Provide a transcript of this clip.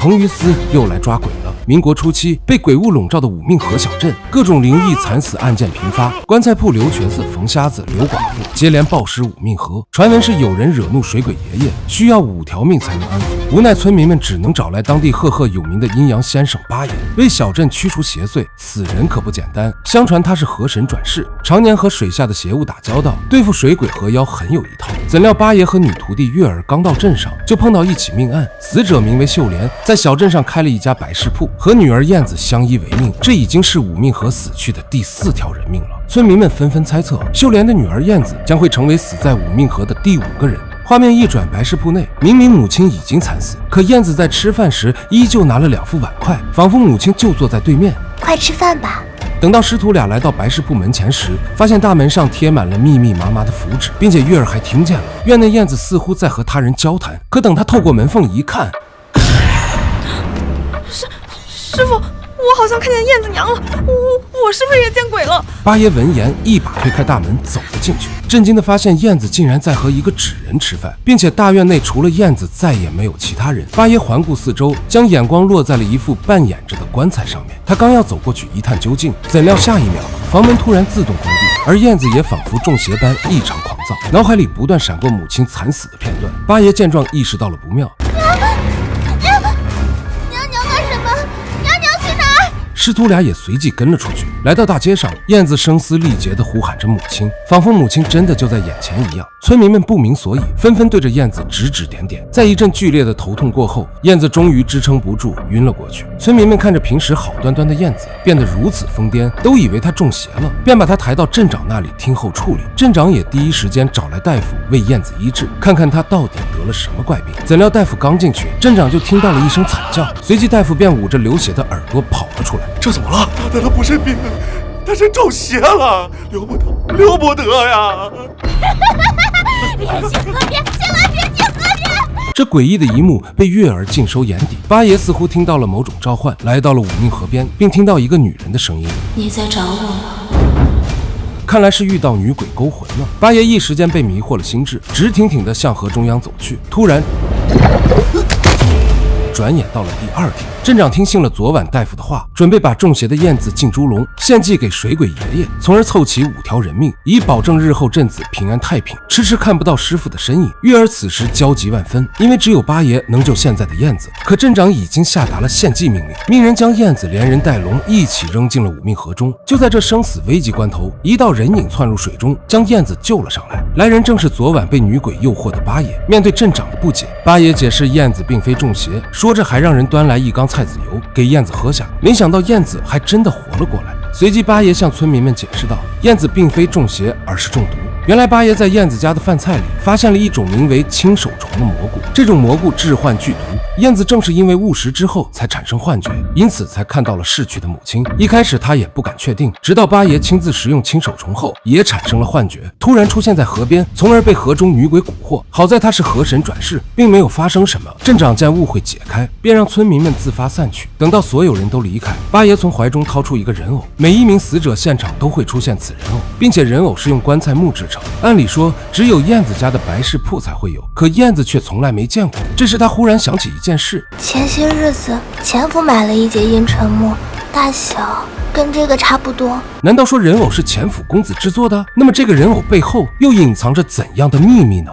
彭于私又来抓鬼了。民国初期，被鬼雾笼罩的武命河小镇，各种灵异惨死案件频发，棺材铺刘瘸子、冯瞎子、刘寡妇接连暴尸武命河。传闻是有人惹怒水鬼爷爷，需要5条命才能安抚，无奈村民们只能找来当地赫赫有名的阴阳先生八爷，为小镇驱除邪祟。此人可不简单，相传他是河神转世，常年和水下的邪物打交道，对付水鬼河妖很有一套。怎料八爷和女徒弟月儿刚到镇上，就碰到一起命案，死者名为秀莲，在小镇上开了一家白事铺，和女儿燕子相依为命。这已经是武命河死去的第4条人命了。村民们纷纷猜测，秀莲的女儿燕子将会成为死在武命河的第5个人。画面一转，白事铺内，明明母亲已经惨死，可燕子在吃饭时依旧拿了2副碗筷，仿佛母亲就坐在对面。快吃饭吧。等到师徒俩来到白事铺门前时，发现大门上贴满了密密麻麻的符纸，并且月儿还听见了院内燕子似乎在和他人交谈。可等他透过门缝一看，师傅，我好像看见燕子娘了，我是不是也见鬼了？八爷闻言一把推开大门走了进去，震惊地发现燕子竟然在和一个纸人吃饭，并且大院内除了燕子再也没有其他人。八爷环顾四周，将眼光落在了一副半掩着的棺材上面，他刚要走过去一探究竟，怎料下一秒房门突然自动关闭，而燕子也仿佛中邪般异常狂躁，脑海里不断闪过母亲惨死的片段。八爷见状意识到了不妙，师徒俩也随即跟了出去，来到大街上，燕子声嘶力竭地呼喊着母亲，仿佛母亲真的就在眼前一样。村民们不明所以，纷纷对着燕子指指点点。在一阵剧烈的头痛过后，燕子终于支撑不住，晕了过去。村民们看着平时好端端的燕子变得如此疯癫，都以为她中邪了，便把她抬到镇长那里听候处理。镇长也第一时间找来大夫为燕子医治，看看她到底得了什么怪病。怎料大夫刚进去，镇长就听到了一声惨叫，随即大夫便捂着流血的耳朵跑了出来。这怎么了？他不是病，他是中邪了，留不得呀！别去河边，千万别去河边！这诡异的一幕被月儿尽收眼底。八爷似乎听到了某种召唤，来到了武命河边，并听到一个女人的声音：“你在找我吗？”看来是遇到女鬼勾魂了。八爷一时间被迷惑了心智，直挺挺地向河中央走去。突然，转眼到了第2天，镇长听信了昨晚大夫的话，准备把中邪的燕子进猪笼献祭给水鬼爷爷，从而凑齐5条人命，以保证日后镇子平安太平。迟迟看不到师傅的身影，月儿此时焦急万分，因为只有八爷能救现在的燕子。可镇长已经下达了献祭命令，命人将燕子连人带笼一起扔进了武命河中。就在这生死危急关头，一道人影窜入水中，将燕子救了上来。来人正是昨晚被女鬼诱惑的八爷。面对镇长的不解，八爷解释燕子并非中邪，说着还让人端来1缸菜籽油给燕子喝下，没想到燕子还真的活了过来。随即八爷向村民们解释道，燕子并非中邪，而是中毒。原来八爷在燕子家的饭菜里发现了一种名为青手虫的蘑菇，这种蘑菇致幻剧毒，燕子正是因为误食之后才产生幻觉，因此才看到了逝去的母亲。一开始他也不敢确定，直到八爷亲自食用青手虫后也产生了幻觉，突然出现在河边，从而被河中女鬼蛊惑。好在他是河神转世，并没有发生什么。镇长见误会解开，便让村民们自发散去。等到所有人都离开，八爷从怀中掏出一个人偶，每一名死者现场都会出现此人偶，并且人偶是用棺材木制成。按理说只有燕子家的白事铺才会有，可燕子却从来没见过。这时他忽然想起一件事，前些日子前夫买了一截阴沉木，大小跟这个差不多。难道说人偶是前府公子制作的？那么这个人偶背后又隐藏着怎样的秘密呢？